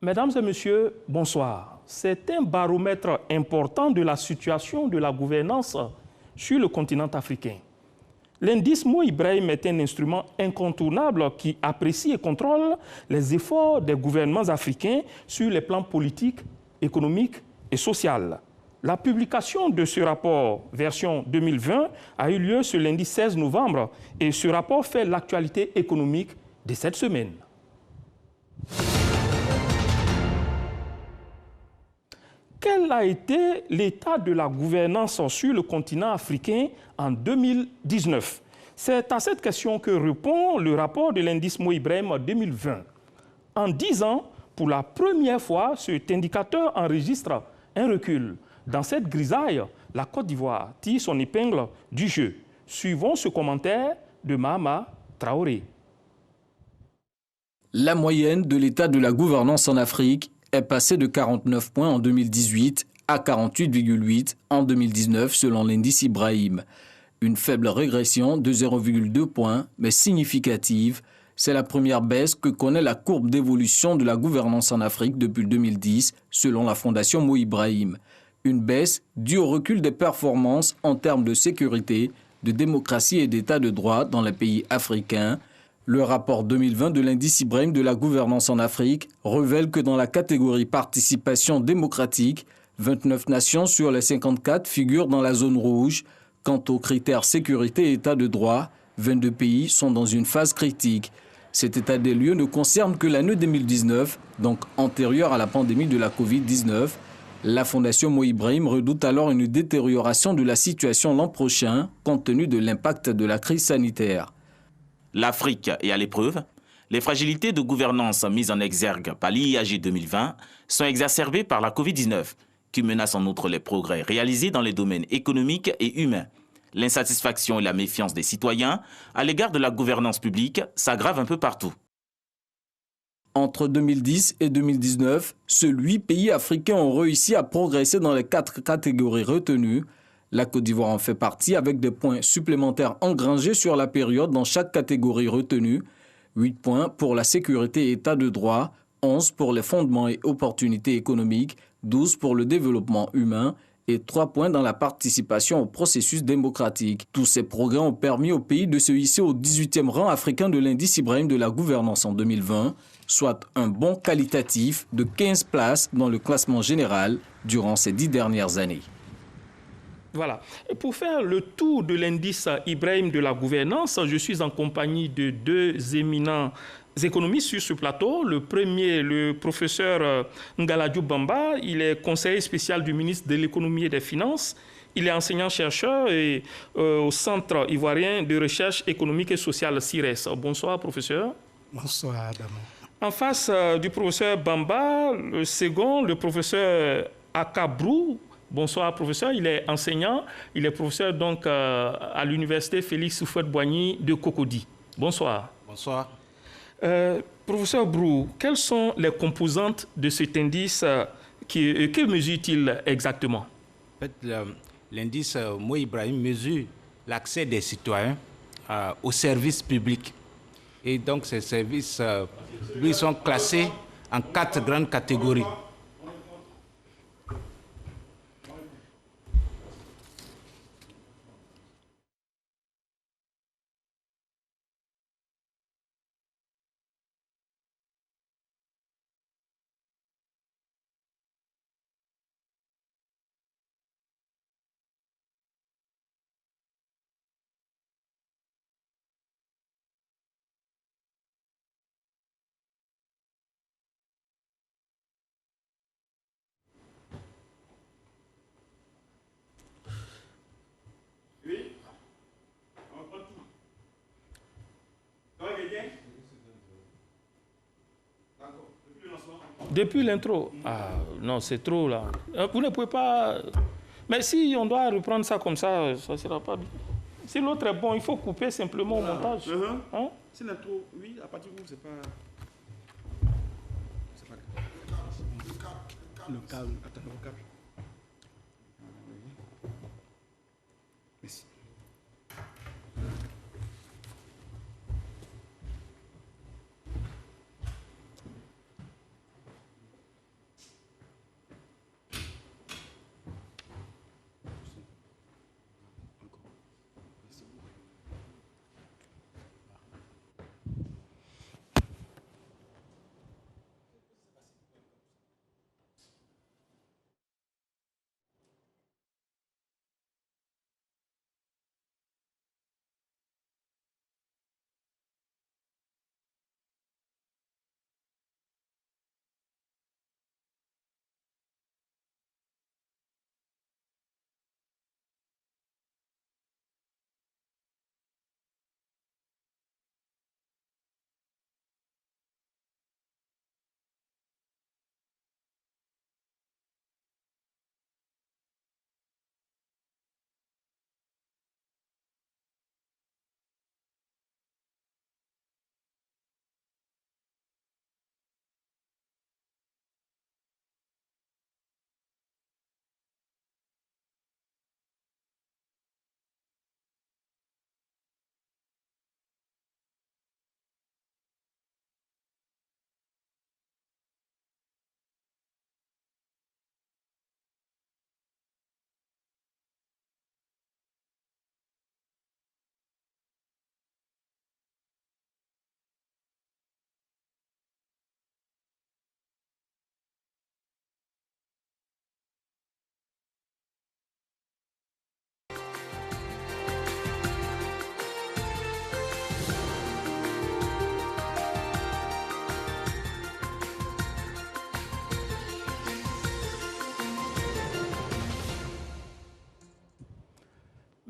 Mesdames et messieurs, bonsoir. C'est un baromètre important de la situation de la gouvernance sur le continent africain. L'indice Mo Ibrahim est un instrument incontournable qui apprécie et contrôle les efforts des gouvernements africains sur les plans politiques, économiques et sociaux. La publication de ce rapport, version 2020, a eu lieu ce lundi 16 novembre et ce rapport fait l'actualité économique de cette semaine. Quel a été l'état de la gouvernance sur le continent africain en 2019? C'est à cette question que répond le rapport de l'indice Mo Ibrahim 2020. En 10 ans, pour la première fois, cet indicateur enregistre un recul. Dans cette grisaille, la Côte d'Ivoire tire son épingle du jeu. Suivons ce commentaire de Mahama Traoré. La moyenne de l'état de la gouvernance en Afrique est passée de 49 points en 2018 à 48,8 en 2019 selon l'indice Ibrahim. Une faible régression de 0,2 points, mais significative. C'est la première baisse que connaît la courbe d'évolution de la gouvernance en Afrique depuis 2010 selon la Fondation Mo Ibrahim. Une baisse due au recul des performances en termes de sécurité, de démocratie et d'état de droit dans les pays africains. Le rapport 2020 de l'indice Ibrahim de la gouvernance en Afrique révèle que dans la catégorie participation démocratique, 29 nations sur les 54 figurent dans la zone rouge. Quant aux critères sécurité et état de droit, 22 pays sont dans une phase critique. Cet état des lieux ne concerne que l'année 2019, donc antérieure à la pandémie de la Covid-19. La Fondation Mo Ibrahim redoute alors une détérioration de la situation l'an prochain, compte tenu de l'impact de la crise sanitaire. L'Afrique est à l'épreuve. Les fragilités de gouvernance mises en exergue par l'IIAG 2020 sont exacerbées par la Covid-19, qui menace en outre les progrès réalisés dans les domaines économiques et humains. L'insatisfaction et la méfiance des citoyens à l'égard de la gouvernance publique s'aggravent un peu partout. Entre 2010 et 2019, seuls 8 pays africains ont réussi à progresser dans les 4 catégories retenues. La Côte d'Ivoire en fait partie avec des points supplémentaires engrangés sur la période dans chaque catégorie retenue. 8 points pour la sécurité et état de droit, 11 pour les fondements et opportunités économiques, 12 pour le développement humain et 3 points dans la participation au processus démocratique. Tous ces progrès ont permis au pays de se hisser au 18e rang africain de l'indice Ibrahim de la gouvernance en 2020, soit un bond qualitatif de 15 places dans le classement général durant ces 10 dernières années. Voilà. Et pour faire le tour de l'indice Ibrahim de la gouvernance, je suis en compagnie de 2 éminents économistes sur ce plateau. Le premier, le professeur Ngaladjou Bamba, il est conseiller spécial du ministre de l'économie et des finances. Il est enseignant-chercheur au Centre ivoirien de recherche économique et sociale CIRES. Bonsoir, professeur. Bonsoir, Adam. En face du professeur Bamba, le second, le professeur Akabrou. Bonsoir, professeur. Il est enseignant. Il est professeur donc à l'université Félix Houphouët-Boigny de Cocody. Bonsoir. Bonsoir. Professeur Brou, quelles sont les composantes de cet indice que mesure-t-il exactement? En fait, l'indice Mo Ibrahim mesure l'accès des citoyens aux services publics. Et donc, ces services publics sont classés en 4 grandes catégories. Depuis l'intro. Ah non, c'est trop là. Vous ne pouvez pas... Mais si on doit reprendre ça comme ça, ça ne sera pas bien. Si l'autre est bon, il faut couper simplement au montage. Hein? C'est l'intro, oui, à partir où c'est pas... Le câble, attends, le câble. Merci.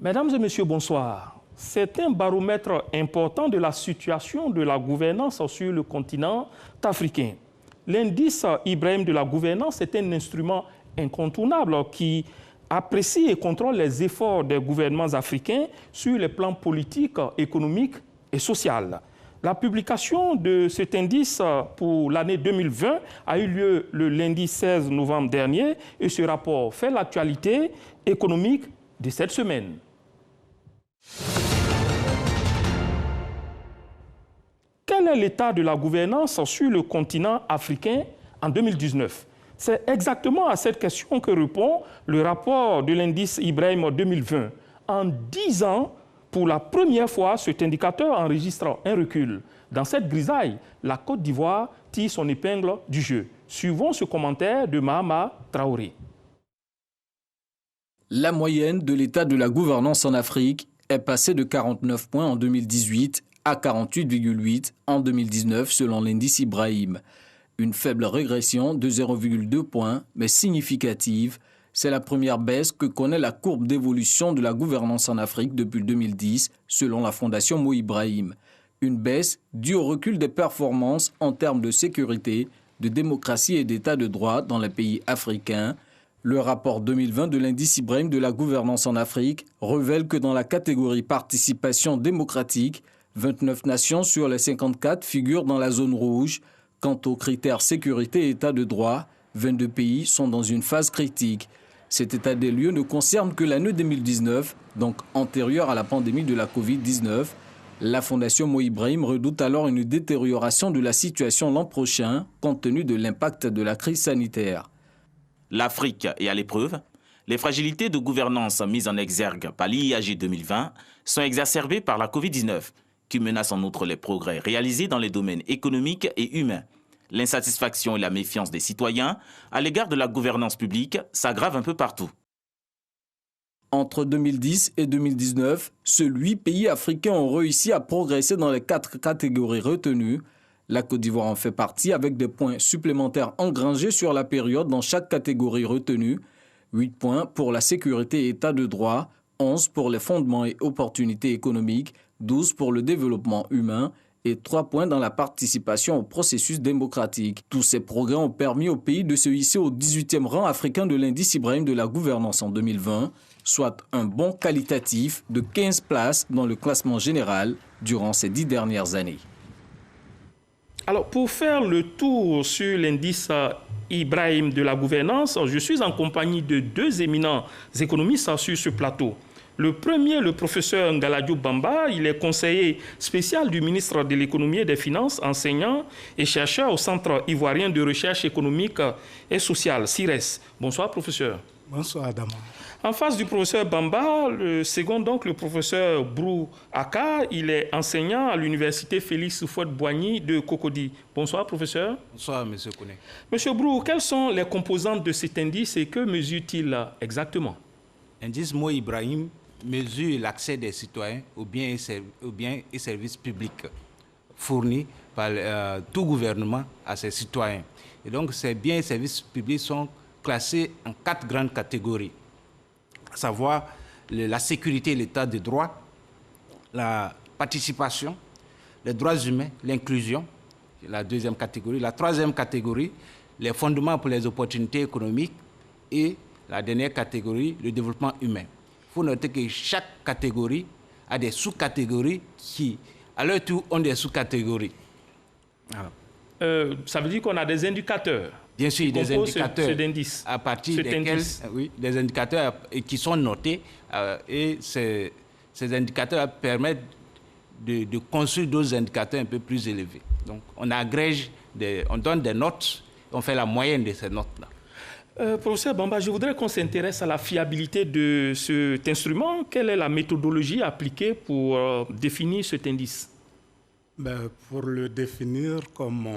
Mesdames et messieurs, bonsoir. C'est un baromètre important de la situation de la gouvernance sur le continent africain. L'indice Ibrahim de la gouvernance est un instrument incontournable qui apprécie et contrôle les efforts des gouvernements africains sur les plans politiques, économiques et social. La publication de cet indice pour l'année 2020 a eu lieu le lundi 16 novembre dernier et ce rapport fait l'actualité économique de cette semaine. Quel est l'état de la gouvernance sur le continent africain en 2019? C'est exactement à cette question que répond le rapport de l'indice Ibrahim 2020. En 10 ans, pour la première fois, cet indicateur enregistre un recul. Dans cette grisaille, la Côte d'Ivoire tire son épingle du jeu. Suivons ce commentaire de Mahama Traoré. La moyenne de l'état de la gouvernance en Afrique est passée de 49 points en 2018 à 48,8 en 2019 selon l'indice Ibrahim. Une faible régression de 0,2 points, mais significative. C'est la première baisse que connaît la courbe d'évolution de la gouvernance en Afrique depuis 2010, selon la Fondation Mo Ibrahim. Une baisse due au recul des performances en termes de sécurité, de démocratie et d'état de droit dans les pays africains. Le rapport 2020 de l'indice Ibrahim de la gouvernance en Afrique révèle que dans la catégorie participation démocratique, 29 nations sur les 54 figurent dans la zone rouge. Quant aux critères sécurité et état de droit, 22 pays sont dans une phase critique. Cet état des lieux ne concerne que l'année 2019, donc antérieure à la pandémie de la Covid-19. La Fondation Mo Ibrahim redoute alors une détérioration de la situation l'an prochain, compte tenu de l'impact de la crise sanitaire. L'Afrique est à l'épreuve. Les fragilités de gouvernance mises en exergue par l'IAG 2020 sont exacerbées par la Covid-19, qui menace en outre les progrès réalisés dans les domaines économiques et humains. L'insatisfaction et la méfiance des citoyens à l'égard de la gouvernance publique s'aggravent un peu partout. Entre 2010 et 2019, seuls 8 pays africains ont réussi à progresser dans les 4 catégories retenues. La Côte d'Ivoire en fait partie avec des points supplémentaires engrangés sur la période dans chaque catégorie retenue. 8 points pour la sécurité et état de droit, 11 pour les fondements et opportunités économiques, 12 pour le développement humain et 3 points dans la participation au processus démocratique. Tous ces progrès ont permis au pays de se hisser au 18e rang africain de l'indice Ibrahim de la gouvernance en 2020, soit un bond qualitatif de 15 places dans le classement général durant ces 10 dernières années. Alors, pour faire le tour sur l'indice Ibrahim de la gouvernance, je suis en compagnie de 2 éminents économistes sur ce plateau. Le premier, le professeur Ngaladio Bamba, il est conseiller spécial du ministre de l'Économie et des Finances, enseignant et chercheur au Centre ivoirien de recherche économique et sociale, CIRES. Bonsoir, professeur. Bonsoir, Adam. En face du professeur Bamba, le second, donc, le professeur Brou Aka, il est enseignant à l'université Félix Houphouët-Boigny de Cocody. Bonsoir, professeur. Bonsoir, monsieur Kouné. Monsieur Brou, quelles sont les composantes de cet indice et que mesure-t-il exactement? L'indice Mo Ibrahim mesure l'accès des citoyens aux biens et services publics fournis par tout gouvernement à ses citoyens. Et donc, ces biens et services publics sont classés en 4 grandes catégories, à savoir la sécurité et l'état de droit, la participation, les droits humains, l'inclusion, la 2e catégorie. La 3e catégorie, les fondements pour les opportunités économiques et la dernière catégorie, le développement humain. Il faut noter que chaque catégorie a des sous-catégories qui, à leur tour, ont des sous-catégories. Ça veut dire qu'on a des indicateurs. Bien sûr, des indicateurs à partir desquels, oui, des indicateurs qui sont notés et ces indicateurs permettent de construire d'autres indicateurs un peu plus élevés. Donc, on agrège, on donne des notes, on fait la moyenne de ces notes-là. Professeur Bamba, je voudrais qu'on s'intéresse à la fiabilité de cet instrument. Quelle est la méthodologie appliquée pour définir cet indice? Pour le définir, comme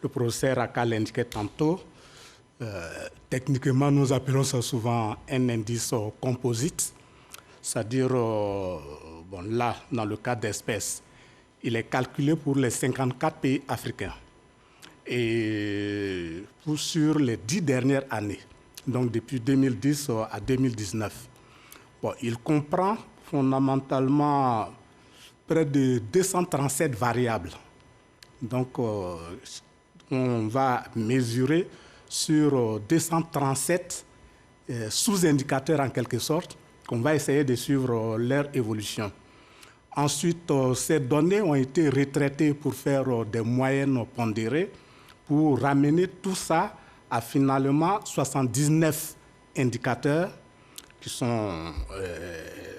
le professeur Aka l'indiquait tantôt, techniquement, nous appelons ça souvent un indice composite, c'est-à-dire, là, dans le cas d'espèces, il est calculé pour les 54 pays africains. Et sur les 10 dernières années, donc depuis 2010 à 2019. Bon, il comprend fondamentalement près de 237 variables. Donc, on va mesurer sur 237 sous-indicateurs en quelque sorte, qu'on va essayer de suivre leur évolution. Ensuite, ces données ont été retraitées pour faire des moyennes pondérées, pour ramener tout ça à finalement 79 indicateurs qui sont,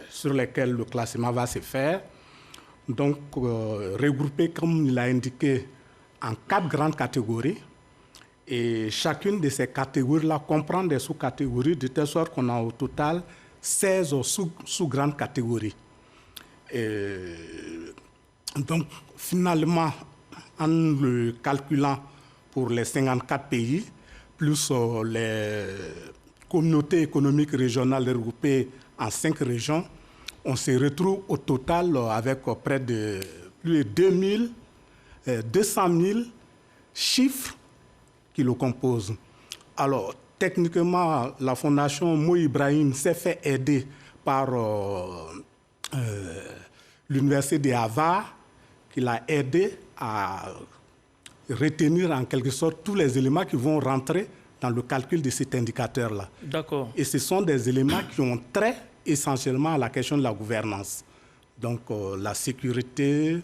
sur lesquels le classement va se faire. Donc, regroupés, comme il a indiqué, en 4 grandes catégories. Et chacune de ces catégories-là comprend des sous-catégories, de telle sorte qu'on a au total 16 sous-grandes catégories. Donc, finalement, en le calculant pour les 54 pays, plus les communautés économiques régionales regroupées en 5 régions, on se retrouve au total avec près de plus de 200 000 chiffres qui le composent. Alors, techniquement, la Fondation Mo Ibrahim s'est fait aider par l'Université de Harvard, qui l'a aidé à retenir en quelque sorte tous les éléments qui vont rentrer dans le calcul de cet indicateur-là. D'accord. Et ce sont des éléments qui ont trait essentiellement à la question de la gouvernance. Donc, la sécurité,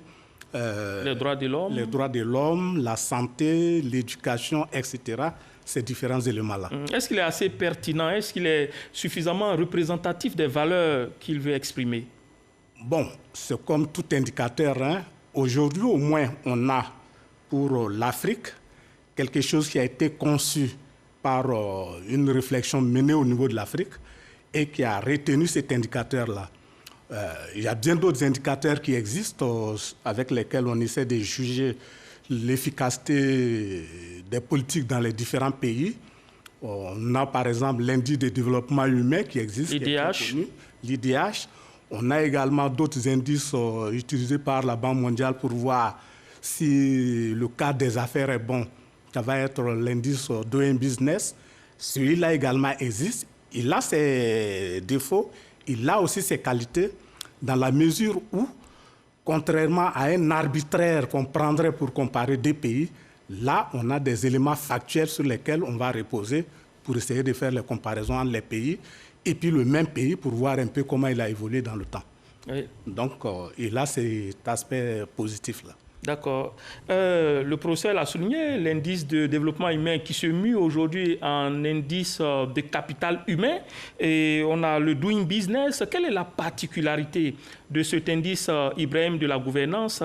les droits de l'homme, la santé, l'éducation, etc., ces différents éléments-là. Est-ce qu'il est assez pertinent? Est-ce qu'il est suffisamment représentatif des valeurs qu'il veut exprimer? Bon, c'est comme tout indicateur. Hein. Aujourd'hui, au moins, on a pour l'Afrique quelque chose qui a été conçu par une réflexion menée au niveau de l'Afrique et qui a retenu cet indicateur-là. Il y a bien d'autres indicateurs qui existent avec lesquels on essaie de juger l'efficacité des politiques dans les différents pays. On a par exemple l'indice de développement humain qui existe, l'IDH. On a également d'autres indices utilisés par la Banque mondiale pour voir si le cadre des affaires est bon. Ça va être l'indice Doing Business. Celui-là également existe. Il a ses défauts, il a aussi ses qualités, dans la mesure où, contrairement à un arbitraire qu'on prendrait pour comparer deux pays, là, on a des éléments factuels sur lesquels on va reposer pour essayer de faire les comparaisons entre les pays et puis le même pays pour voir un peu comment il a évolué dans le temps. Oui. Donc, il a cet aspect positif-là. D'accord. Le professeur a souligné l'indice de développement humain qui se mue aujourd'hui en indice de capital humain. Et on a le Doing Business. Quelle est la particularité de cet indice, Ibrahim, de la gouvernance,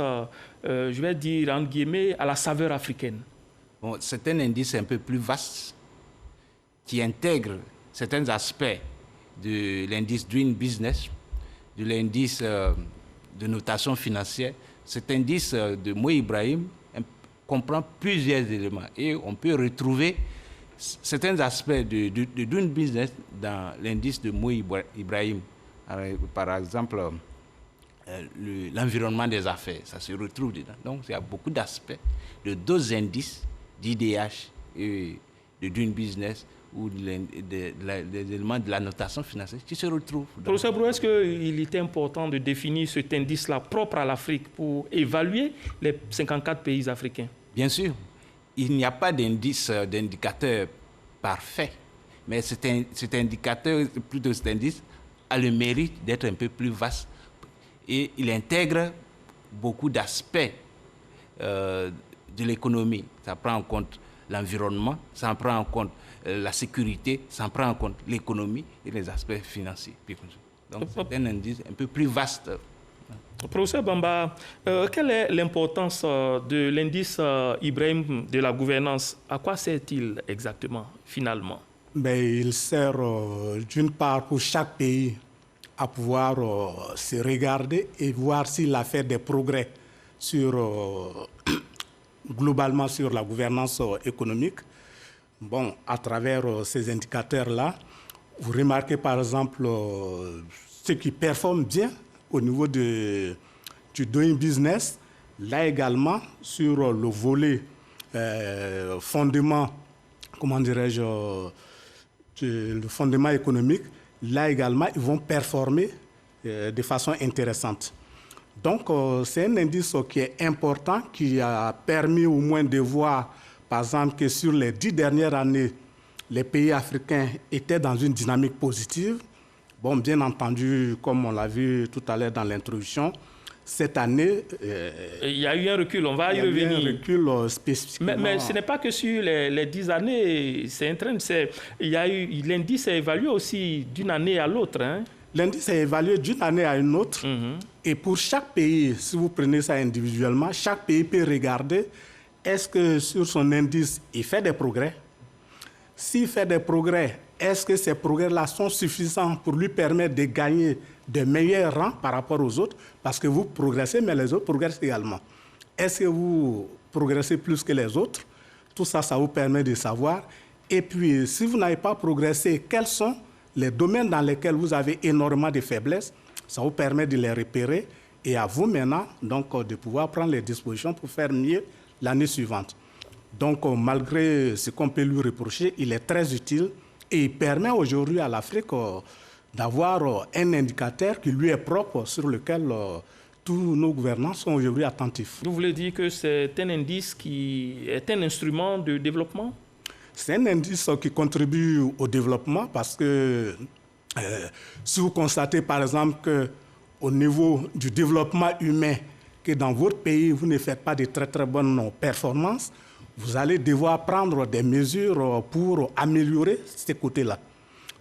je vais dire, entre guillemets, à la saveur africaine? Bon, c'est un indice un peu plus vaste qui intègre certains aspects de l'indice Doing Business, de l'indice de notation financière. Cet indice de Mo Ibrahim comprend plusieurs éléments et on peut retrouver certains aspects de Doing Business dans l'indice de Mo Ibrahim. Par exemple, l'environnement des affaires, ça se retrouve dedans. Donc, il y a beaucoup d'aspects de deux indices d'IDH et de Doing Business ou des éléments de la notation financière qui se retrouvent. Professeur Brou, est-ce qu'il est important de définir cet indice-là propre à l'Afrique pour évaluer les 54 pays africains? Bien sûr. Il n'y a pas d'indicateur parfait, mais cet indicateur, plutôt cet indice, a le mérite d'être un peu plus vaste et il intègre beaucoup d'aspects de l'économie. Ça prend en compte l'environnement, ça prend en compte la sécurité, ça prend en compte l'économie et les aspects financiers. Donc, c'est un indice un peu plus vaste. Professeur Bamba, quelle est l'importance de l'indice Ibrahim de la gouvernance? À quoi sert-il exactement, finalement? Il sert d'une part pour chaque pays à pouvoir se regarder et voir s'il a fait des progrès globalement sur la gouvernance économique. Bon, à travers ces indicateurs-là, vous remarquez par exemple ceux qui performent bien au niveau du Doing Business. Là également, sur le volet fondement, comment dirais-je, le fondement économique, là également, ils vont performer de façon intéressante. Donc, c'est un indice qui est important, qui a permis au moins de voir, par exemple, que sur les 10 dernières années, les pays africains étaient dans une dynamique positive. Bon, bien entendu, comme on l'a vu tout à l'heure dans l'introduction, cette année... il y a eu un recul, on va y revenir. Il y a eu un recul spécifiquement... Mais ce n'est pas que sur les 10 années, c'est un train. L'indice est évalué aussi d'une année à l'autre. Hein? L'indice est évalué d'une année à une autre. Et pour chaque pays, si vous prenez ça individuellement, chaque pays peut regarder est-ce que sur son indice, il fait des progrès. S'il fait des progrès, est-ce que ces progrès-là sont suffisants pour lui permettre de gagner de meilleurs rangs par rapport aux autres? Parce que vous progressez, mais les autres progressent également. Est-ce que vous progressez plus que les autres? Tout ça, ça vous permet de savoir. Et puis, si vous n'avez pas progressé, quels sont les domaines dans lesquels vous avez énormément de faiblesses? Ça vous permet de les repérer et à vous maintenant donc, de pouvoir prendre les dispositions pour faire mieux l'année suivante. Donc, malgré ce qu'on peut lui reprocher, il est très utile et il permet aujourd'hui à l'Afrique d'avoir un indicateur qui lui est propre sur lequel tous nos gouvernants sont aujourd'hui attentifs. Vous voulez dire que c'est un indice qui est un instrument de développement? C'est un indice qui contribue au développement parce que si vous constatez par exemple qu'au niveau du développement humain, que dans votre pays, vous ne faites pas de très très bonnes performances, vous allez devoir prendre des mesures pour améliorer ces côtés-là.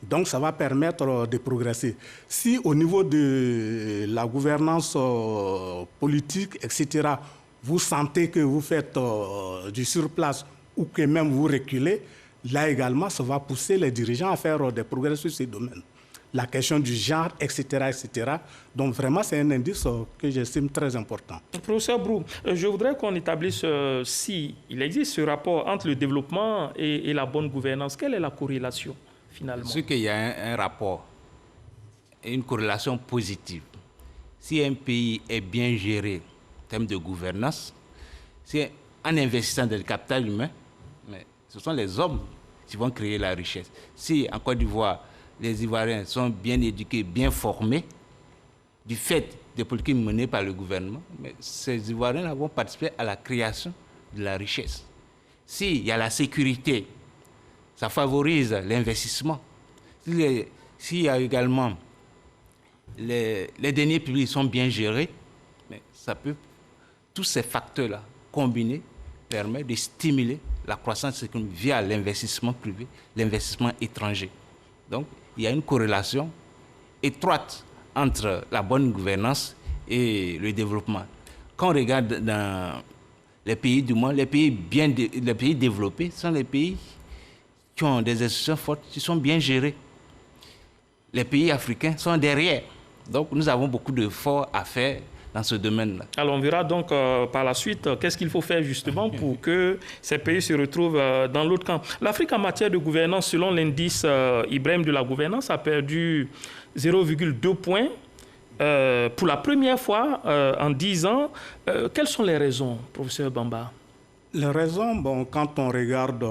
Donc, ça va permettre de progresser. Si au niveau de la gouvernance politique, etc., vous sentez que vous faites du surplace ou que même vous reculez, là également, ça va pousser les dirigeants à faire des progrès sur ces domaines. La question du genre, etc., etc. Donc, vraiment, c'est un indice que j'estime très important. Professeur Brou, je voudrais qu'on établisse si il existe ce rapport entre le développement et la bonne gouvernance. Quelle est la corrélation, finalement? C'est qu'il y a un rapport et une corrélation positive. Si un pays est bien géré en termes de gouvernance, c'est en investissant dans le capital humain, mais ce sont les hommes qui vont créer la richesse. Si en Côte d'Ivoire, les Ivoiriens sont bien éduqués, bien formés, du fait des politiques menées par le gouvernement, mais ces Ivoiriens vont participer à la création de la richesse. S'il y a la sécurité, ça favorise l'investissement. S'il y a également les deniers publics sont bien gérés, mais ça peut, tous ces facteurs-là combinés permettent de stimuler la croissance économique via l'investissement privé, l'investissement étranger. Donc, il y a une corrélation étroite entre la bonne gouvernance et le développement. Quand on regarde dans les pays du monde, les pays développés sont les pays qui ont des institutions fortes, qui sont bien gérés. Les pays africains sont derrière. Donc, nous avons beaucoup d'efforts à faire dans ce domaine-là. Alors, on verra donc par la suite qu'est-ce qu'il faut faire justement pour que ces pays se retrouvent dans l'autre camp. L'Afrique en matière de gouvernance, selon l'indice Ibrahim de la gouvernance, a perdu 0,2 points pour la première fois en 10 ans. Quelles sont les raisons, professeur Bamba? Les raisons, bon, quand on regarde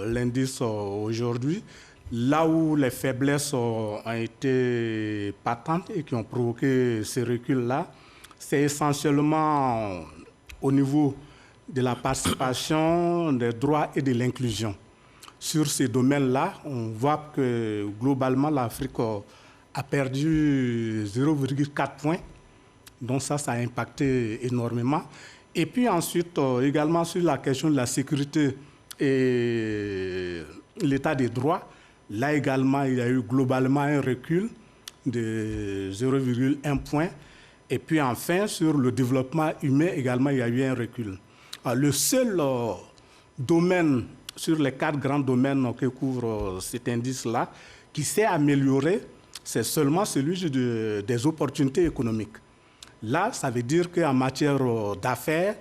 l'indice aujourd'hui, là où les faiblesses ont été patentes et qui ont provoqué ces reculs-là, c'est essentiellement au niveau de la participation, des droits et de l'inclusion. Sur ces domaines-là, on voit que globalement, l'Afrique a perdu 0,4 points. Donc ça a impacté énormément. Et puis ensuite, également sur la question de la sécurité et l'état des droits, là également, il y a eu globalement un recul de 0,1 point. Et puis enfin, sur le développement humain également, il y a eu un recul. Alors, le seul domaine sur les 4 grands domaines que couvre cet indice-là qui s'est amélioré, c'est seulement celui des opportunités économiques. Là, ça veut dire qu'en matière d'affaires,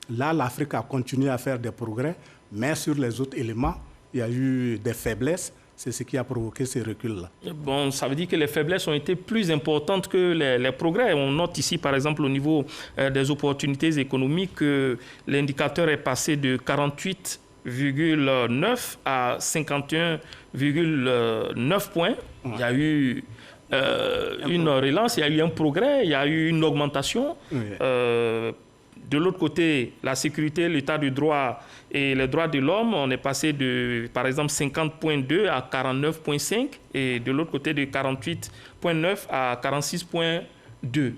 là, l'Afrique a continué à faire des progrès, mais sur les autres éléments, il y a eu des faiblesses. C'est ce qui a provoqué ces reculs-là. Bon, ça veut dire que les faiblesses ont été plus importantes que les progrès. On note ici, par exemple, au niveau des opportunités économiques, que l'indicateur est passé de 48 51,9 à 51,9 points. Il y a eu une relance, il y a eu un progrès, il y a eu une augmentation. De l'autre côté, la sécurité, l'état de droit et les droits de l'homme, on est passé de, par exemple, 50,2 à 49,5 et de l'autre côté de 48,9 à 46,2.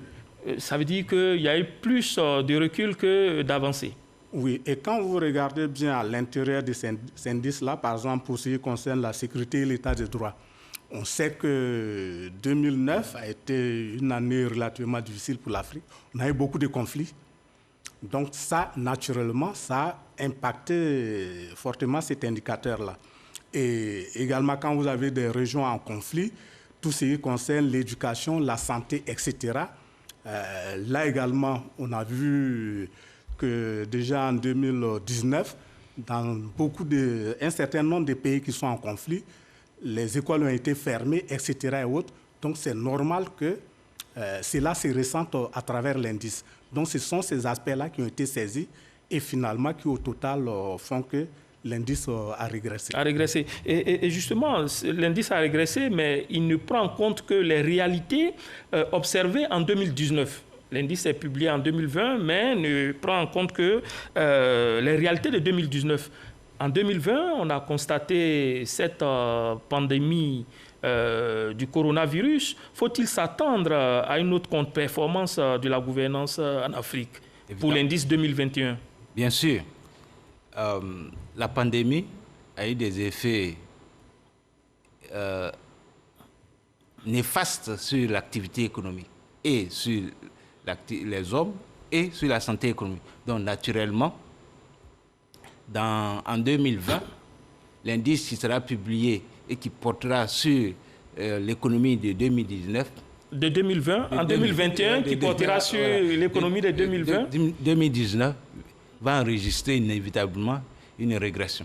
Ça veut dire qu'il y a eu plus de recul que d'avancée. Oui, et quand vous regardez bien à l'intérieur de ces indices-là, par exemple, pour ce qui concerne la sécurité et l'état de droit, on sait que 2009 a été une année relativement difficile pour l'Afrique. On a eu beaucoup de conflits. Donc ça, naturellement, ça a impacté fortement cet indicateur-là. Et également, quand vous avez des régions en conflit, tout ce qui concerne l'éducation, la santé, etc., là également, on a vu que déjà en 2019, dans un certain nombre de pays qui sont en conflit, les écoles ont été fermées, etc. et autres. Donc c'est normal que cela se ressente à travers l'indice. Donc ce sont ces aspects-là qui ont été saisis et finalement qui au total font que l'indice a régressé. A régressé. Et justement, l'indice a régressé, mais il ne prend en compte que les réalités observées en 2019. L'indice est publié en 2020, mais ne prend en compte que les réalités de 2019. En 2020, on a constaté cette pandémie du coronavirus. Faut-il s'attendre à une autre contre-performance de la gouvernance en Afrique pour l'indice 2021? Bien sûr. La pandémie a eu des effets néfastes sur l'activité économique et sur les hommes et sur la santé économique. Donc, naturellement, en 2020, l'indice qui sera publié et qui portera sur l'économie de 2019. De 2020, en 2021, qui portera sur l'économie de 2020. 2019 va enregistrer inévitablement une régression.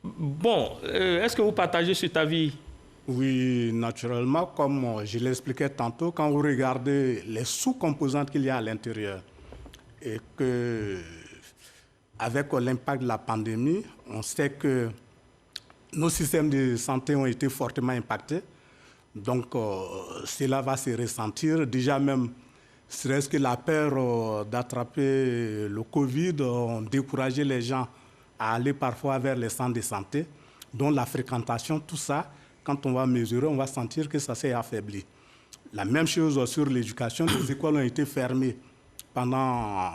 Bon, est-ce que vous partagez cet avis? Oui, naturellement, comme je l'expliquais tantôt, quand vous regardez les sous-composantes qu'il y a à l'intérieur et que avec l'impact de la pandémie, on sait que nos systèmes de santé ont été fortement impactés. Donc, cela va se ressentir. Déjà même, serait-ce que la peur d'attraper le Covid ont découragé les gens à aller parfois vers les centres de santé. Donc, la fréquentation, tout ça, quand on va mesurer, on va sentir que ça s'est affaibli. La même chose sur l'éducation. Les écoles ont été fermées pendant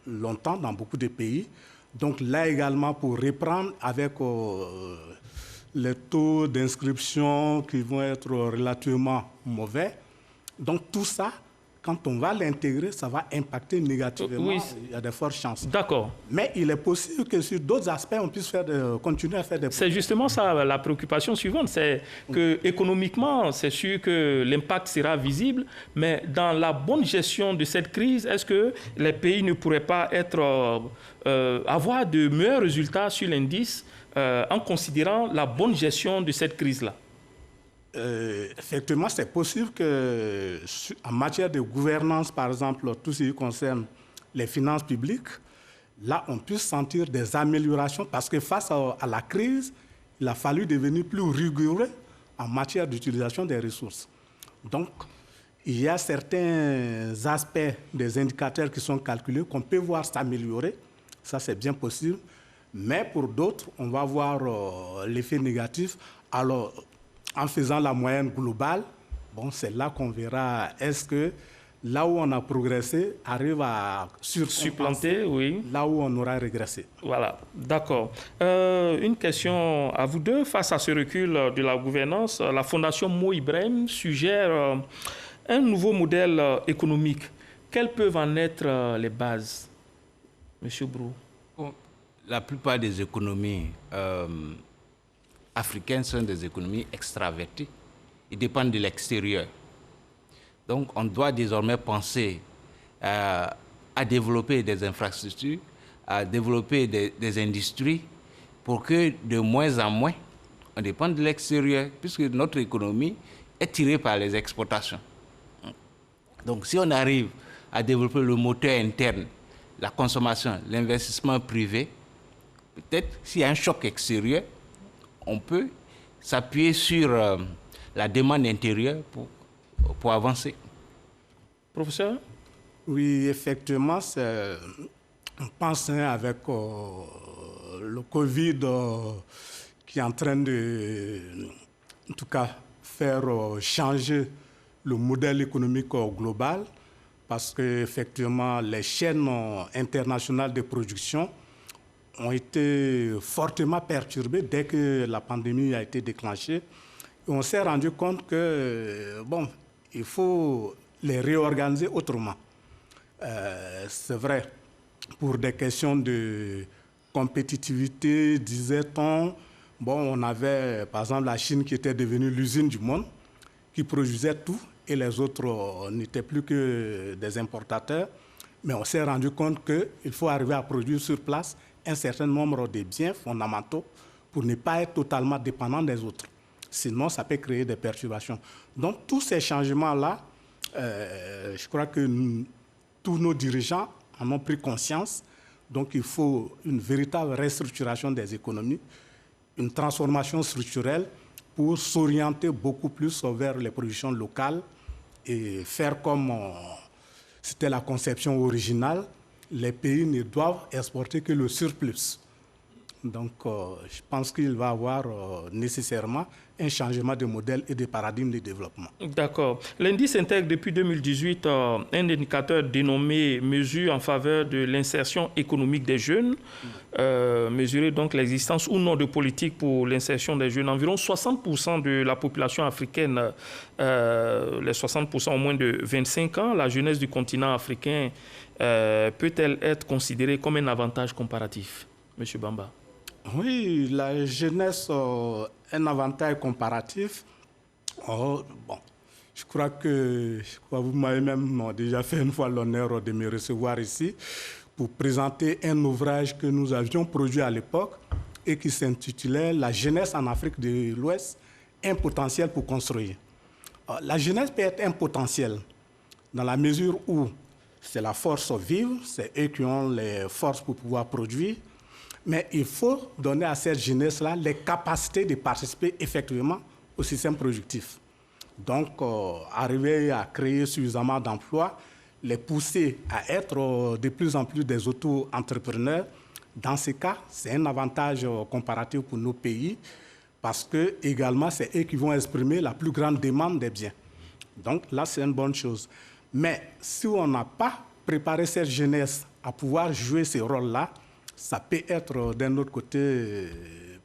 longtemps dans beaucoup de pays. Donc là également, pour reprendre avec les taux d'inscription qui vont être relativement mauvais. Donc tout ça, quand on va l'intégrer, ça va impacter négativement. Oui. Il y a de fortes chances. D'accord. Mais il est possible que sur d'autres aspects, on puisse continuer à faire des... C'est justement ça la préoccupation suivante. C'est que économiquement, c'est sûr que l'impact sera visible, mais dans la bonne gestion de cette crise, est-ce que les pays ne pourraient pas avoir de meilleurs résultats sur l'indice en considérant la bonne gestion de cette crise-là? Effectivement, c'est possible qu'en matière de gouvernance, par exemple, tout ce qui concerne les finances publiques, là, on puisse sentir des améliorations parce que face à la crise, il a fallu devenir plus rigoureux en matière d'utilisation des ressources. Donc, il y a certains aspects des indicateurs qui sont calculés qu'on peut voir s'améliorer. Ça, c'est bien possible. Mais pour d'autres, on va voir l'effet négatif. Alors, en faisant la moyenne globale, bon, c'est là qu'on verra est-ce que là où on a progressé arrive à supplanter, oui, là où on aura régressé. Voilà, d'accord. Une question à vous deux. Face à ce recul de la gouvernance, la Fondation Mo Ibrahim suggère un nouveau modèle économique. Quelles peuvent en être les bases, Monsieur Brou? Bon, la plupart des économies africaines sont des économies extraverties. Ils dépendent de l'extérieur. Donc, on doit désormais penser à développer des infrastructures, à développer des industries pour que de moins en moins, on dépende de l'extérieur, puisque notre économie est tirée par les exportations. Donc, si on arrive à développer le moteur interne, la consommation, l'investissement privé, peut-être s'il y a un choc extérieur, on peut s'appuyer sur la demande intérieure pour avancer. Professeur? Oui, effectivement, on pense avec le Covid qui est en train de, en tout cas, faire changer le modèle économique global, parce qu'effectivement, les chaînes internationales de production ont été fortement perturbées dès que la pandémie a été déclenchée. Et on s'est rendu compte que, bon, il faut les réorganiser autrement. C'est vrai, pour des questions de compétitivité, disait-on, bon, on avait par exemple la Chine qui était devenue l'usine du monde, qui produisait tout, et les autres n'étaient plus que des importateurs. Mais on s'est rendu compte qu'il faut arriver à produire sur place un certain nombre de biens fondamentaux pour ne pas être totalement dépendant des autres. Sinon, ça peut créer des perturbations. Donc, tous ces changements-là, je crois que tous nos dirigeants en ont pris conscience. Donc, il faut une véritable restructuration des économies, une transformation structurelle pour s'orienter beaucoup plus vers les productions locales et faire comme c'était la conception originale. Les pays ne doivent exporter que le surplus. Donc, je pense qu'il va y avoir nécessairement un changement de modèle et de paradigme de développement. D'accord. L'indice intègre depuis 2018 un indicateur dénommé mesure en faveur de l'insertion économique des jeunes, mesurer donc l'existence ou non de politique pour l'insertion des jeunes. Environ 60% de la population africaine, les 60% au moins de 25 ans, la jeunesse du continent africain peut-elle être considérée comme un avantage comparatif, M. Bamba? Oui, la jeunesse, un avantage comparatif. Bon, je crois que vous m'avez même déjà fait une fois l'honneur de me recevoir ici pour présenter un ouvrage que nous avions produit à l'époque et qui s'intitulait « La jeunesse en Afrique de l'Ouest, un potentiel pour construire ». La jeunesse peut être un potentiel dans la mesure où c'est la force vive, c'est eux qui ont les forces pour pouvoir produire. Mais il faut donner à cette jeunesse-là les capacités de participer effectivement au système productif. Donc, arriver à créer suffisamment d'emplois, les pousser à être de plus en plus des auto-entrepreneurs, dans ce cas, c'est un avantage comparatif pour nos pays parce que, également, c'est eux qui vont exprimer la plus grande demande des biens. Donc, là, c'est une bonne chose. Mais si on n'a pas préparé cette jeunesse à pouvoir jouer ce rôle-là, ça peut être, d'un autre côté,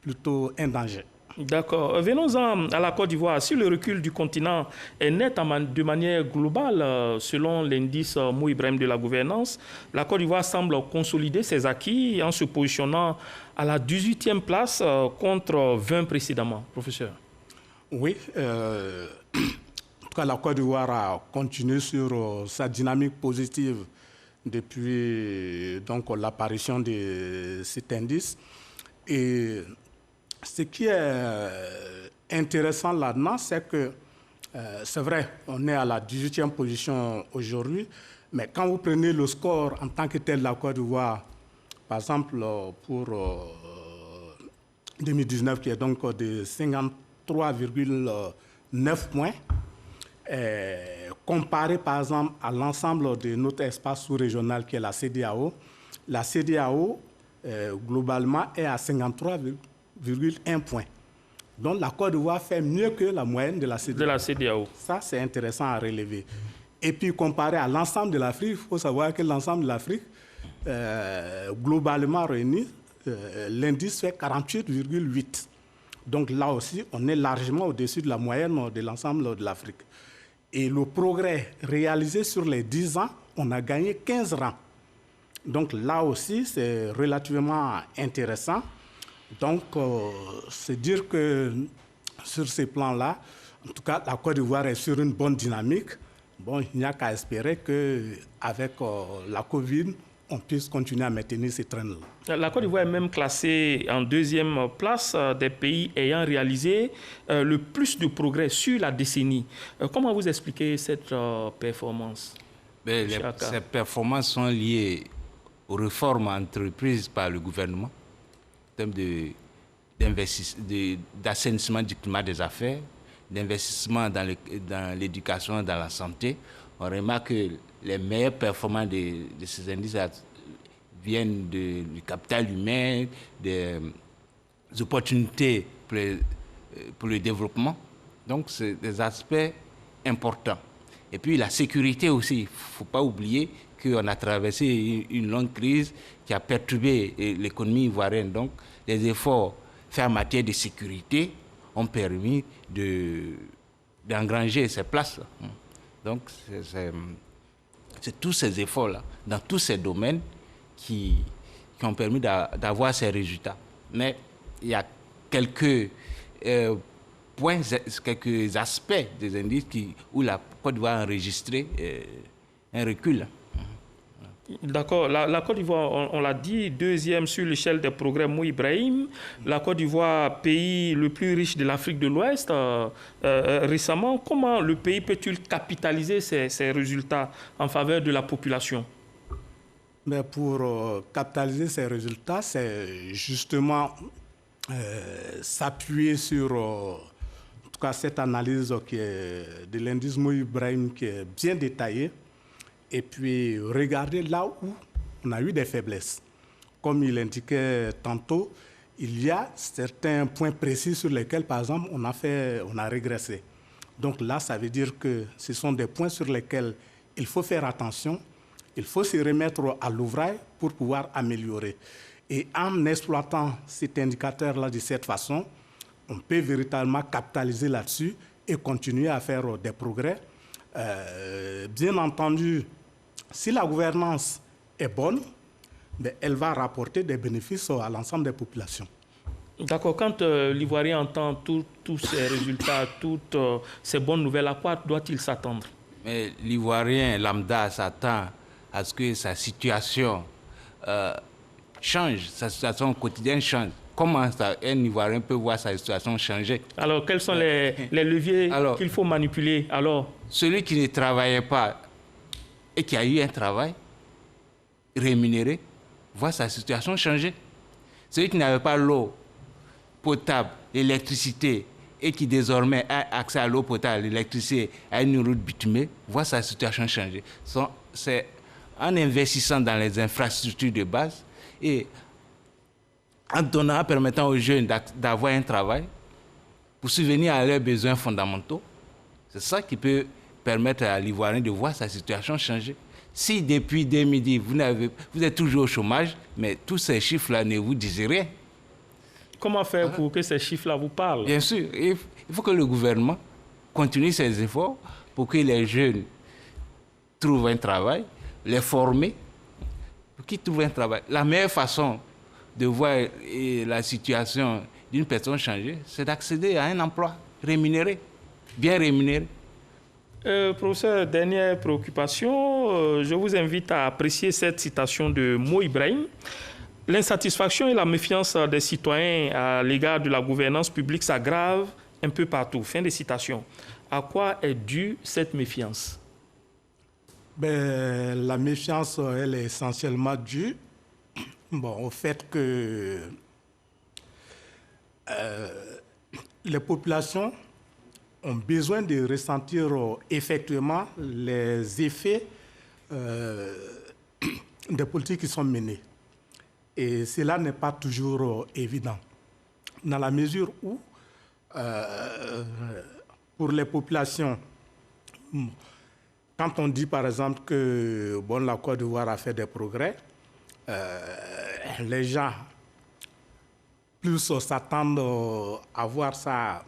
plutôt un danger. D'accord. Venons-en à la Côte d'Ivoire. Si le recul du continent est net de manière globale, selon l'indice Mo Ibrahim de la gouvernance, la Côte d'Ivoire semble consolider ses acquis en se positionnant à la 18e place contre 20 précédemment. Professeur. Oui. En tout cas, la Côte d'Ivoire a continué sur sa dynamique positive depuis l'apparition de cet indice. Et ce qui est intéressant là-dedans, c'est que, c'est vrai, on est à la 18e position aujourd'hui, mais quand vous prenez le score en tant que tel de la Côte d'Ivoire, par exemple pour 2019, qui est donc de 53,9 points, comparé par exemple à l'ensemble de notre espace sous-régional qui est la CEDEAO globalement est à 53,1 points. Donc la Côte d'Ivoire fait mieux que la moyenne de la CEDEAO. Ça, c'est intéressant à relever. Et puis comparé à l'ensemble de l'Afrique, il faut savoir que l'ensemble de l'Afrique, globalement réuni, l'indice fait 48,8. Donc là aussi, on est largement au-dessus de la moyenne de l'ensemble de l'Afrique. Et le progrès réalisé sur les 10 ans, on a gagné 15 rangs. Donc là aussi, c'est relativement intéressant. Donc, c'est dire que sur ces plans-là, en tout cas, la Côte d'Ivoire est sur une bonne dynamique. Bon, il n'y a qu'à espérer qu'avec la Covid, on puisse continuer à maintenir ces trains-là. La Côte d'Ivoire est même classée en 2e place des pays ayant réalisé le plus de progrès sur la décennie. Comment vous expliquez cette performance? Ces performances sont liées aux réformes entreprises par le gouvernement termes d'assainissement du climat des affaires, d'investissement dans l'éducation, dans la santé. On remarque que les meilleures performances de ces indices viennent du capital humain, des opportunités pour le développement. Donc, c'est des aspects importants. Et puis, la sécurité aussi. Il ne faut pas oublier qu'on a traversé une longue crise qui a perturbé l'économie ivoirienne. Donc, les efforts faits en matière de sécurité ont permis d'engranger ces places-là. Donc, c'est tous ces efforts-là, dans tous ces domaines, qui ont permis d'avoir ces résultats. Mais il y a quelques points, quelques aspects des indices où la Côte d'Ivoire a enregistré un recul. D'accord. La Côte d'Ivoire, on l'a dit, deuxième sur l'échelle des progrès Mo Ibrahim. La Côte d'Ivoire, pays le plus riche de l'Afrique de l'Ouest, récemment. Comment le pays peut-il capitaliser ces résultats en faveur de la population? Mais pour capitaliser ces résultats, c'est justement s'appuyer sur en tout cas cette analyse qui est de l'indice Mo Ibrahim qui est bien détaillée. Et puis, regardez là où on a eu des faiblesses. Comme il indiquait tantôt, il y a certains points précis sur lesquels, par exemple, on a régressé. Donc là, ça veut dire que ce sont des points sur lesquels il faut faire attention, il faut se remettre à l'ouvrage pour pouvoir améliorer. Et en exploitant cet indicateur-là de cette façon, on peut véritablement capitaliser là-dessus et continuer à faire des progrès. Bien entendu, si la gouvernance est bonne, elle va rapporter des bénéfices à l'ensemble des populations. D'accord. Quand l'Ivoirien entend tous ces résultats, toutes ces bonnes nouvelles, à quoi doit-il s'attendre? Mais l'Ivoirien lambda s'attend à ce que sa situation change, sa situation quotidienne change. Comment un Ivoirien peut voir sa situation changer? Alors, quels sont les leviers qu'il faut manipuler? Alors, celui qui ne travaillait pas et qui a eu un travail rémunéré, voit sa situation changer. Celui qui n'avait pas l'eau potable, l'électricité, et qui désormais a accès à l'eau potable, l'électricité, à une route bitumée, voit sa situation changer. C'est en investissant dans les infrastructures de base et en permettant aux jeunes d'avoir un travail pour subvenir à leurs besoins fondamentaux, c'est ça qui peut permettre à l'Ivoirien de voir sa situation changer. Si depuis 2010, vous êtes toujours au chômage, mais tous ces chiffres-là ne vous disent rien. Comment faire pour que ces chiffres-là vous parlent? Bien sûr, il faut que le gouvernement continue ses efforts pour que les jeunes trouvent un travail, les former, pour qu'ils trouvent un travail. La meilleure façon de voir la situation d'une personne changer, c'est d'accéder à un emploi rémunéré, bien rémunéré. Professeur, dernière préoccupation, je vous invite à apprécier cette citation de Mo Ibrahim. L'insatisfaction et la méfiance des citoyens à l'égard de la gouvernance publique s'aggravent un peu partout. Fin de citation. À quoi est due cette méfiance? La méfiance, elle est essentiellement due au fait que les populations ont besoin de ressentir effectivement les effets des politiques qui sont menées. Et cela n'est pas toujours évident. Dans la mesure où, pour les populations, quand on dit par exemple que la Côte d'Ivoire a fait des progrès, les gens plus s'attendent à voir ça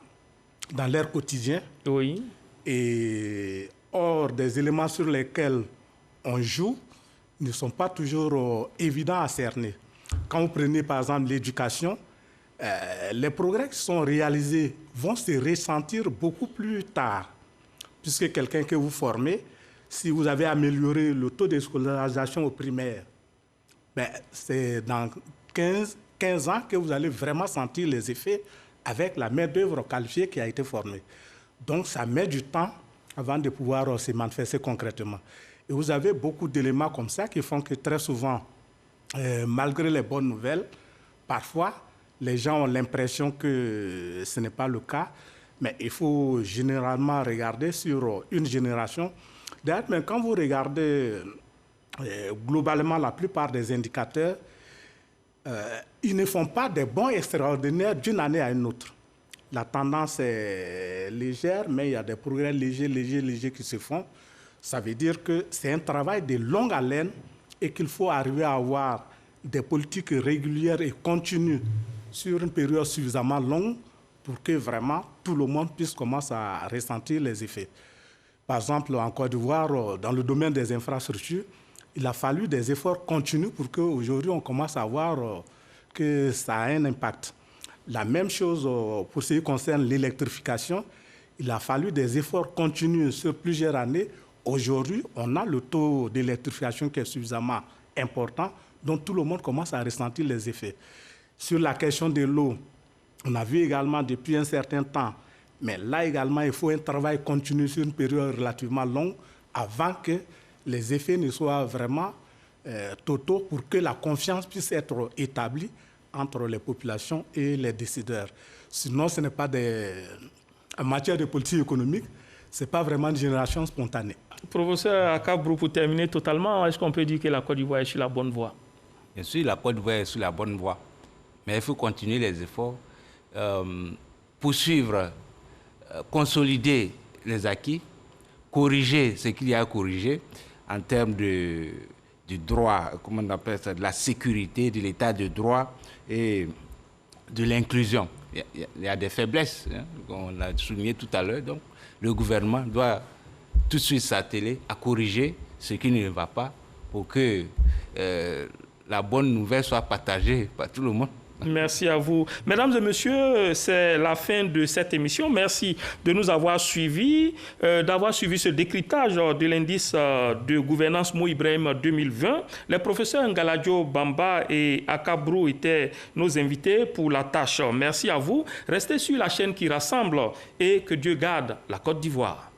dans leur quotidien. Oui. Et or, des éléments sur lesquels on joue ne sont pas toujours évidents à cerner. Quand vous prenez par exemple l'éducation, les progrès qui sont réalisés vont se ressentir beaucoup plus tard. Puisque quelqu'un que vous formez, si vous avez amélioré le taux de scolarisation au primaire, c'est dans 15 ans que vous allez vraiment sentir les effets avec la main-d'œuvre qualifiée qui a été formée. Donc, ça met du temps avant de pouvoir se manifester concrètement. Et vous avez beaucoup d'éléments comme ça qui font que très souvent, malgré les bonnes nouvelles, parfois, Les gens ont l'impression que ce n'est pas le cas, mais il faut généralement regarder sur une génération. D'ailleurs, mais quand vous regardez globalement la plupart des indicateurs, ils ne font pas des bons extraordinaires d'une année à une autre. La tendance est légère, mais il y a des progrès légers qui se font. Ça veut dire que c'est un travail de longue haleine et qu'il faut arriver à avoir des politiques régulières et continues sur une période suffisamment longue pour que vraiment tout le monde puisse commencer à ressentir les effets. Par exemple, en Côte d'Ivoire, dans le domaine des infrastructures, il a fallu des efforts continus pour qu'aujourd'hui on commence à voir que ça a un impact. La même chose pour ce qui concerne l'électrification. Il a fallu des efforts continus sur plusieurs années. Aujourd'hui, on a le taux d'électrification qui est suffisamment important, dont tout le monde commence à ressentir les effets. Sur la question de l'eau, on a vu également depuis un certain temps, mais là également, il faut un travail continu sur une période relativement longue avant que les effets ne soient vraiment totaux pour que la confiance puisse être établie entre les populations et les décideurs. Sinon, ce n'est pas en matière de politique économique, ce n'est pas vraiment une génération spontanée. Professeur Akabrou, pour terminer totalement, est-ce qu'on peut dire que la Côte d'Ivoire est sur la bonne voie? Bien sûr, la Côte d'Ivoire est sur la bonne voie. Mais il faut continuer les efforts, poursuivre, consolider les acquis, corriger ce qu'il y a à corriger en termes du droit, comment on appelle ça, de la sécurité, de l'état de droit et de l'inclusion. Il y a des faiblesses, hein, on l'a souligné tout à l'heure. Donc, le gouvernement doit tout de suite s'atteler à corriger ce qui ne va pas pour que la bonne nouvelle soit partagée par tout le monde. Merci à vous. Mesdames et messieurs, c'est la fin de cette émission. Merci de nous avoir suivis, d'avoir suivi ce décryptage de l'indice de gouvernance Mo Ibrahim 2020. Les professeurs Ngaladio Bamba et Akabrou étaient nos invités pour la tâche. Merci à vous. Restez sur la chaîne qui rassemble et que Dieu garde la Côte d'Ivoire.